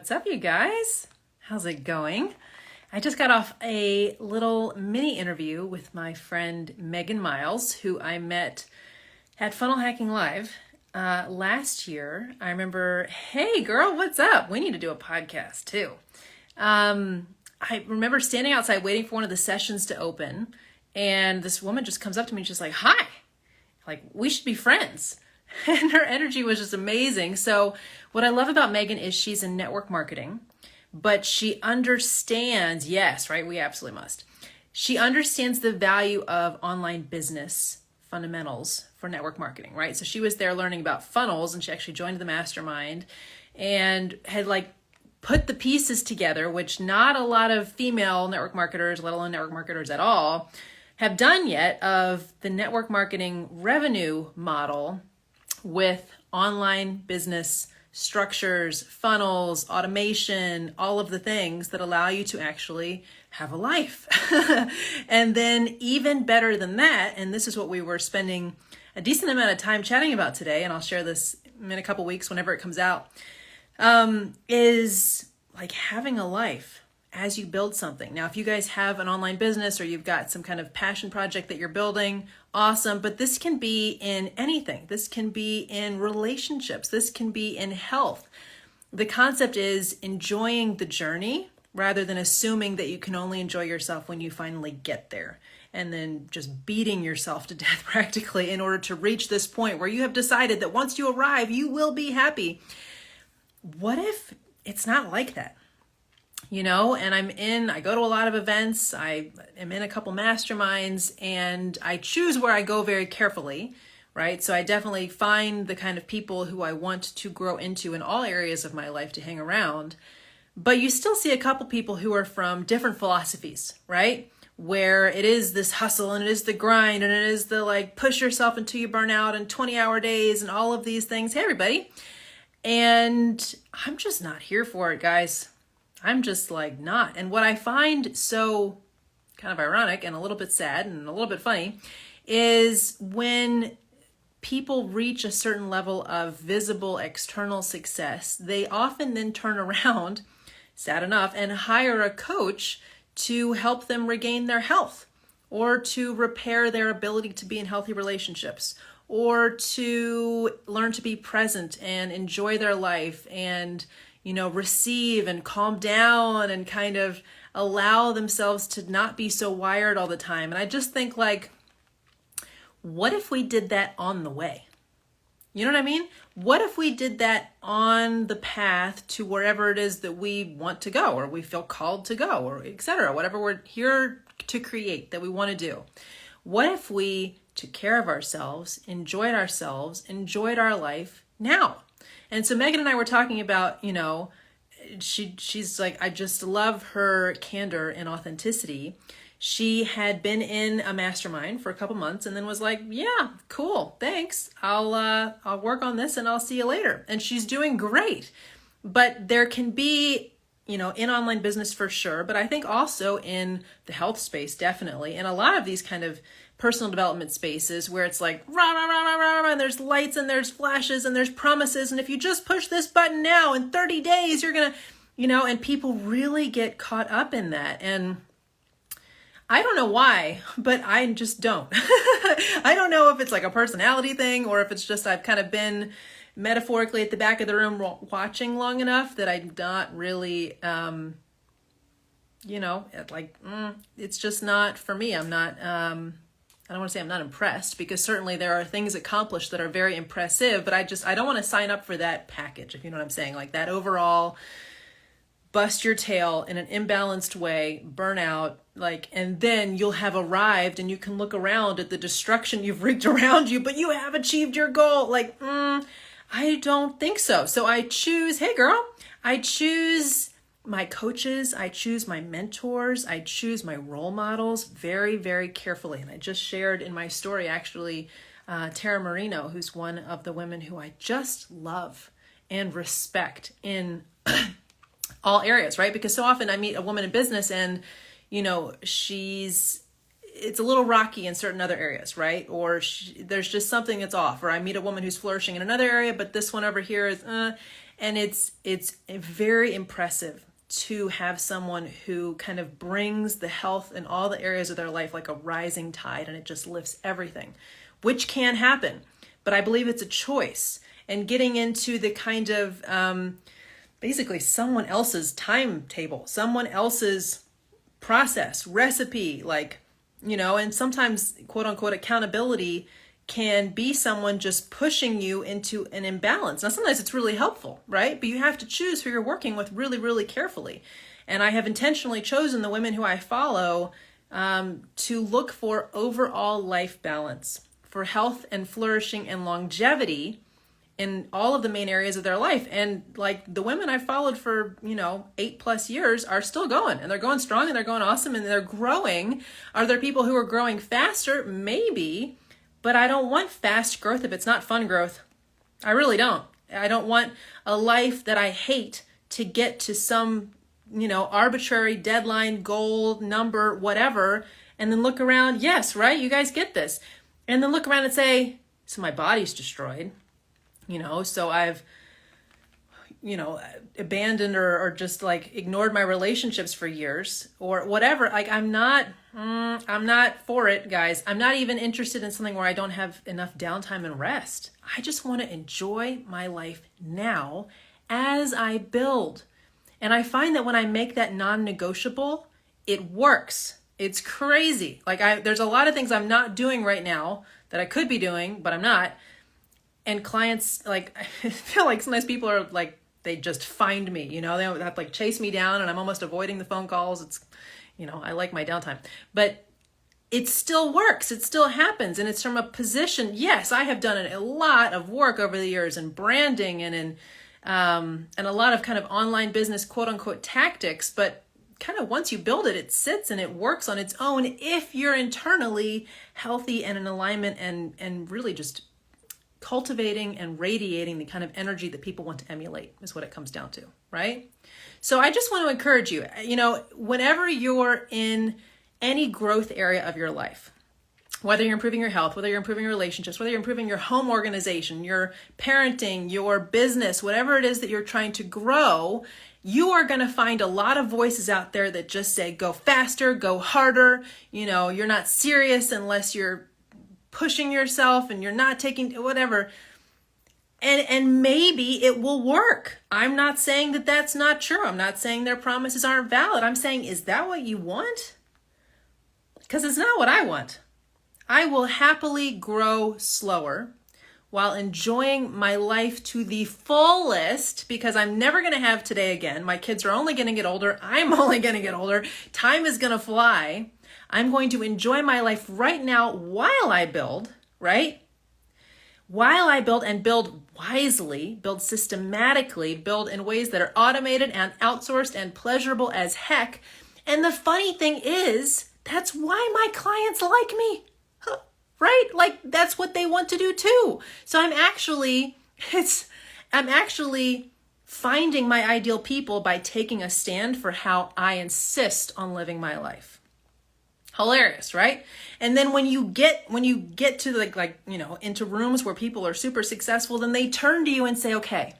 What's up, you guys? How's it going? I just got off a little mini interview with my friend Megan Miles, who I met at Funnel Hacking Live last year. I remember, hey girl, what's up? We need to do a podcast too. I remember standing outside waiting for one of the sessions to open, and this woman just comes up to me and she's like, hi, like we should be friends. And her energy was just amazing. So what I love about Megan is she's in network marketing, but she understands, yes, right? We absolutely must. She understands the value of online business fundamentals for network marketing, right? So she was there learning about funnels, and she actually joined the mastermind and had put the pieces together, which not a lot of female network marketers, let alone network marketers at all, have done yet, of the network marketing revenue model with online business structures, funnels, automation, all of the things that allow you to actually have a life. And then even better than that, and this is what we were spending a decent amount of time chatting about today, and I'll share this in a couple weeks whenever it comes out, is like having a life as you build something. Now, if you guys have an online business or you've got some kind of passion project that you're building, awesome. But this can be in anything. This can be in relationships. This can be in health. The concept is enjoying the journey rather than assuming that you can only enjoy yourself when you finally get there, and then just beating yourself to death practically in order to reach this point where you have decided that once you arrive, you will be happy. What if it's not like that? You know, and I go to a lot of events, I am in a couple masterminds, and I choose where I go very carefully, right? So I definitely find the kind of people who I want to grow into in all areas of my life to hang around. But you still see a couple people who are from different philosophies, right? Where it is this hustle and it is the grind and it is the push yourself until you burn out and 20-hour days and all of these things. Hey, everybody. And I'm just not here for it, guys. I'm just not. And what I find so kind of ironic and a little bit sad and a little bit funny is when people reach a certain level of visible external success, they often then turn around, sad enough, and hire a coach to help them regain their health, or to repair their ability to be in healthy relationships, or to learn to be present and enjoy their life and receive and calm down and kind of allow themselves to not be so wired all the time. And I just think what if we did that on the way? You know what I mean? What if we did that on the path to wherever it is that we want to go, or we feel called to go, or etc., whatever we're here to create that we want to do? What if we took care of ourselves, enjoyed our life now? And so Megan and I were talking about, she's like, I just love her candor and authenticity. She had been in a mastermind for a couple months and then was like, yeah, cool, thanks. I'll work on this and I'll see you later. And she's doing great. But there can be, in online business for sure, but I think also in the health space, definitely. And a lot of these kind of personal development spaces where it's rah, rah, rah, rah, rah, and there's lights and there's flashes and there's promises. And if you just push this button now in 30 days, you're going to, and people really get caught up in that. And I don't know why, but I just don't. I don't know if it's a personality thing or if it's just I've kind of been metaphorically at the back of the room watching long enough that I'm not really, it's just not for me. I'm not, I don't want to say I'm not impressed, because certainly there are things accomplished that are very impressive, but I don't want to sign up for that package, if you know what I'm saying, that overall bust your tail in an imbalanced way, burnout, and then you'll have arrived and you can look around at the destruction you've wreaked around you, but you have achieved your goal. I don't think so. So I choose, hey girl, I choose my coaches, I choose my mentors, I choose my role models very, very carefully. And I just shared in my story, actually, Tara Marino, who's one of the women who I just love and respect in all areas, right? Because so often I meet a woman in business and, it's a little rocky in certain other areas, right? Or there's just something that's off. Or I meet a woman who's flourishing in another area, but this one over here is, And it's very impressive to have someone who kind of brings the health in all the areas of their life like a rising tide, and it just lifts everything, which can happen. But I believe it's a choice. And getting into the kind of basically someone else's timetable, someone else's process, recipe, like, and sometimes quote unquote accountability can be someone just pushing you into an imbalance. Now, sometimes it's really helpful, right? But you have to choose who you're working with really, really carefully. And I have intentionally chosen the women who I follow to look for overall life balance, for health and flourishing and longevity in all of the main areas of their life. And like the women I followed for, 8+ years are still going, and they're going strong, and they're going awesome, and they're growing. Are there people who are growing faster? Maybe. But I don't want fast growth if it's not fun growth. I really don't. I don't want a life that I hate to get to some, arbitrary deadline, goal, number, whatever, and then look around. Yes, right? You guys get this. And then look around and say, so my body's destroyed, so I've, abandoned or just like ignored my relationships for years or whatever. Like I'm not for it, guys. I'm not even interested in something where I don't have enough downtime and rest. I just want to enjoy my life now as I build. And I find that when I make that non-negotiable, it works. It's crazy. Like there's a lot of things I'm not doing right now that I could be doing, but I'm not. And clients, like, I feel like sometimes people are like, they just find me, they have to like chase me down, and I'm almost avoiding the phone calls. It's, I like my downtime, but it still works. It still happens. And it's from a position. Yes, I have done a lot of work over the years in branding and in, and a lot of kind of online business, quote unquote, tactics, but kind of once you build it, it sits and it works on its own if you're internally healthy and in alignment and really just cultivating and radiating the kind of energy that people want to emulate is what it comes down to, right? So I just want to encourage you, whenever you're in any growth area of your life, whether you're improving your health, whether you're improving your relationships, whether you're improving your home organization, your parenting, your business, whatever it is that you're trying to grow, you are going to find a lot of voices out there that just say, go faster, go harder. You're not serious unless you're pushing yourself and you're not taking whatever. And maybe it will work. I'm not saying that that's not true. I'm not saying their promises aren't valid. I'm saying, is that what you want? Because it's not what I want. I will happily grow slower while enjoying my life to the fullest, because I'm never going to have today again. My kids are only going to get older. I'm only going to get older. Time is going to fly. I'm going to enjoy my life right now while I build, right? While I build, and build wisely, build systematically, build in ways that are automated and outsourced and pleasurable as heck. And the funny thing is, that's why my clients like me, right? Like that's what they want to do too. So I'm actually finding my ideal people by taking a stand for how I insist on living my life. Hilarious, right? And then when you get to like into rooms where people are super successful, then they turn to you and say, okay,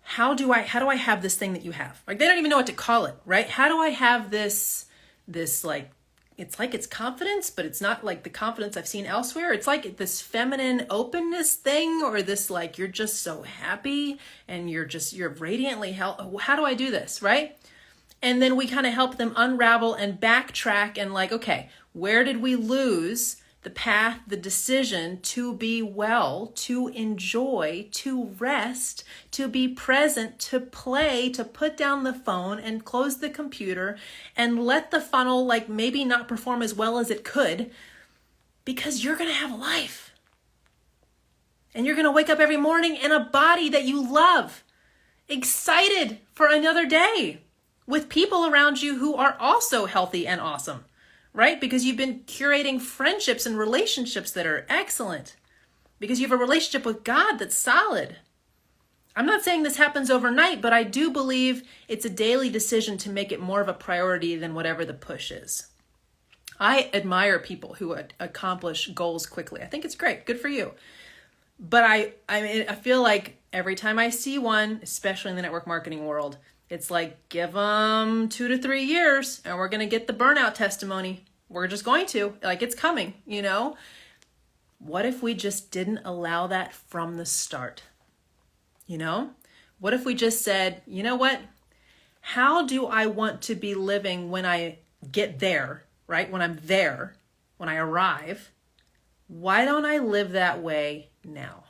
how do I have this thing that you have? Like they don't even know what to call it, right? How do I have this like, it's confidence, but it's not like the confidence I've seen elsewhere. It's like this feminine openness thing, or this like, you're just so happy and you're radiantly healthy. How do I do this, right? And then we kind of help them unravel and backtrack and like, okay, where did we lose the path, the decision to be well, to enjoy, to rest, to be present, to play, to put down the phone and close the computer and let the funnel like maybe not perform as well as it could, because you're going to have a life. And you're going to wake up every morning in a body that you love, excited for another day, with people around you who are also healthy and awesome, right? Because you've been curating friendships and relationships that are excellent, because you have a relationship with God that's solid. I'm not saying this happens overnight, but I do believe it's a daily decision to make it more of a priority than whatever the push is. I admire people who accomplish goals quickly. I think it's great. Good for you. But I feel like every time I see one, especially in the network marketing world, it's like, give them 2 to 3 years and we're going to get the burnout testimony. We're just going to, like, it's coming, you know? What if we just didn't allow that from the start? You know? What if we just said, you know what? How do I want to be living when I get there, right? When I'm there, when I arrive, why don't I live that way now?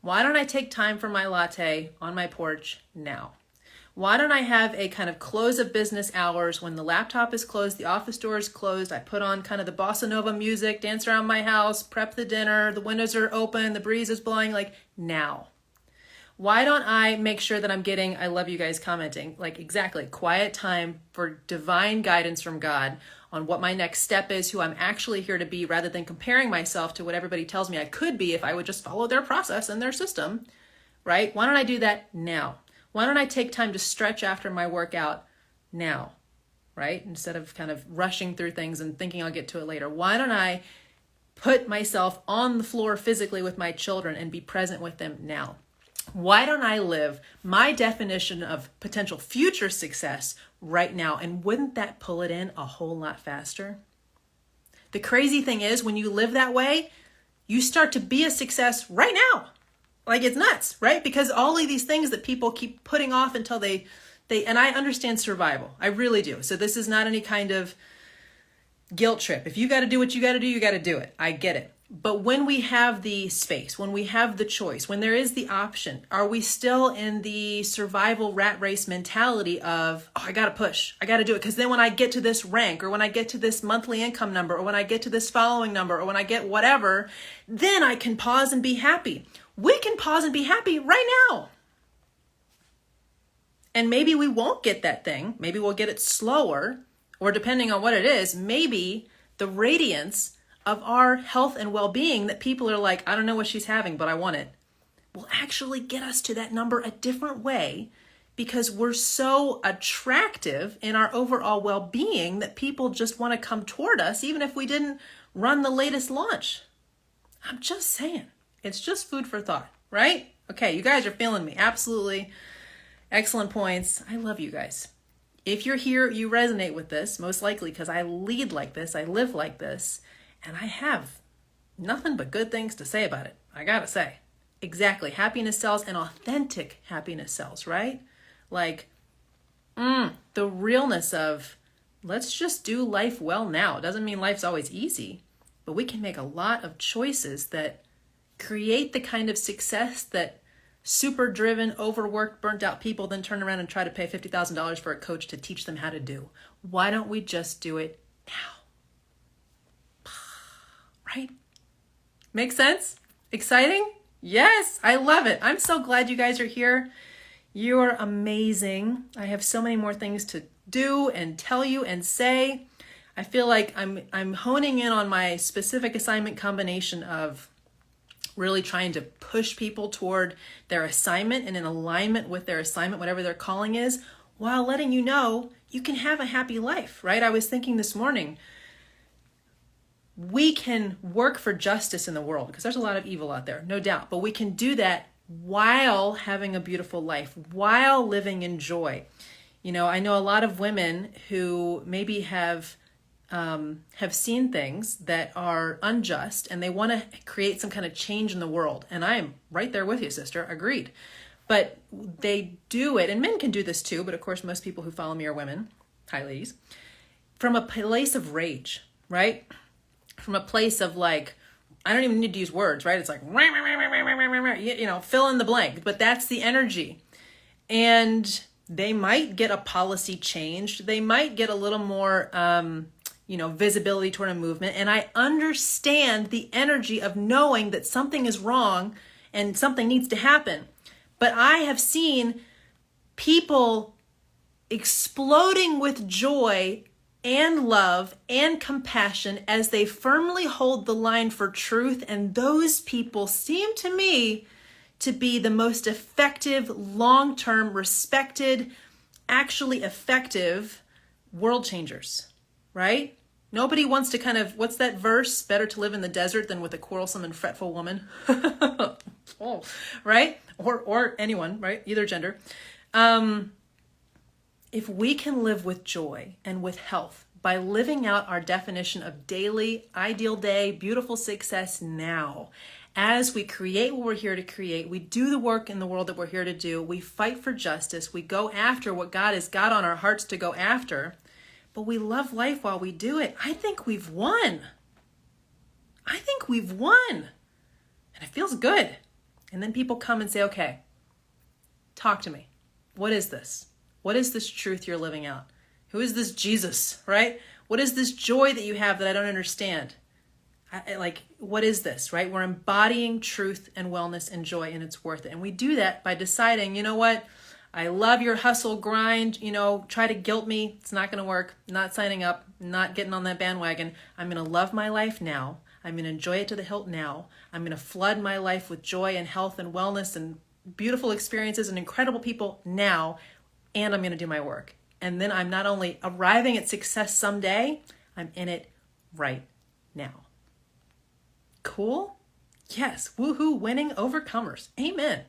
Why don't I take time for my latte on my porch now? Why don't I have a kind of close of business hours when the laptop is closed, the office door is closed, I put on kind of the bossa nova music, dance around my house, prep the dinner, the windows are open, the breeze is blowing, like now. Why don't I make sure that I'm getting, I love you guys commenting, like exactly, quiet time for divine guidance from God on what my next step is, who I'm actually here to be, rather than comparing myself to what everybody tells me I could be if I would just follow their process and their system, right? Why don't I do that now? Why don't I take time to stretch after my workout now, right? Instead of kind of rushing through things and thinking I'll get to it later. Why don't I put myself on the floor physically with my children and be present with them now? Why don't I live my definition of potential future success right now? And wouldn't that pull it in a whole lot faster? The crazy thing is, when you live that way, you start to be a success right now. Like, it's nuts, right? Because all of these things that people keep putting off until they, and I understand survival. I really do. So this is not any kind of guilt trip. If you got to do what you got to do, you got to do it. I get it. But when we have the space, when we have the choice, when there is the option, are we still in the survival rat race mentality of, oh, I got to push, I got to do it, because then when I get to this rank, or when I get to this monthly income number, or when I get to this following number, or when I get whatever, then I can pause and be happy. We can pause and be happy right now. And maybe we won't get that thing. Maybe we'll get it slower, or depending on what it is, maybe the radiance of our health and well-being that people are like, I don't know what she's having, but I want it, will actually get us to that number a different way, because we're so attractive in our overall well-being that people just want to come toward us, even if we didn't run the latest launch. I'm just saying, it's just food for thought, right? Okay, you guys are feeling me. Absolutely. Excellent points. I love you guys. If you're here, you resonate with this, most likely because I lead like this, I live like this, and I have nothing but good things to say about it. I gotta say. Exactly. Happiness sells, and authentic happiness sells, right? Like, the realness of, let's just do life well now. It doesn't mean life's always easy, but we can make a lot of choices that create the kind of success that super driven, overworked, burnt out people then turn around and try to pay $50,000 for a coach to teach them how to do. Why don't we just do it now? Right? Make sense? Exciting? Yes, I love it. I'm so glad you guys are here. You're amazing. I have so many more things to do and tell you and say. I feel like I'm honing in on my specific assignment combination of really trying to push people toward their assignment and in alignment with their assignment, whatever their calling is, while letting you know you can have a happy life, right? I was thinking this morning, we can work for justice in the world because there's a lot of evil out there, no doubt, but we can do that while having a beautiful life, while living in joy. You know, I know a lot of women who maybe have seen things that are unjust and they want to create some kind of change in the world. And I'm right there with you, sister. Agreed. But they do it, and men can do this too, but of course most people who follow me are women. Hi, ladies. From a place of rage, right? From a place of like, I don't even need to use words, right? It's like, you know, fill in the blank, but that's the energy. And they might get a policy changed. They might get a little more, visibility toward a movement. And I understand the energy of knowing that something is wrong and something needs to happen. But I have seen people exploding with joy and love and compassion as they firmly hold the line for truth. And those people seem to me to be the most effective, long-term, respected, actually effective world changers, right? Nobody wants to kind of, what's that verse? Better to live in the desert than with a quarrelsome and fretful woman. Oh, right? Or anyone, right? Either gender. If we can live with joy and with health by living out our definition of daily, ideal day, beautiful success now, as we create what we're here to create, we do the work in the world that we're here to do, we fight for justice, we go after what God has got on our hearts to go after, but we love life while we do it, I think we've won. I think we've won. And it feels good. And then people come and say, okay, talk to me. What is this? What is this truth you're living out? Who is this Jesus, right? What is this joy that you have that I don't understand? What is this, right? We're embodying truth and wellness and joy, and it's worth it. And we do that by deciding, you know what? I love your hustle grind, try to guilt me. It's not going to work. Not signing up, not getting on that bandwagon. I'm going to love my life now. I'm going to enjoy it to the hilt now. I'm going to flood my life with joy and health and wellness and beautiful experiences and incredible people now. And I'm going to do my work. And then I'm not only arriving at success someday, I'm in it right now. Cool? Yes. Woohoo, winning overcomers. Amen.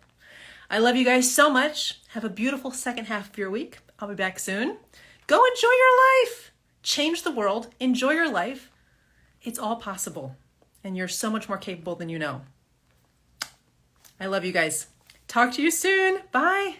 I love you guys so much. Have a beautiful second half of your week. I'll be back soon. Go enjoy your life. Change the world. Enjoy your life. It's all possible. And you're so much more capable than you know. I love you guys. Talk to you soon. Bye.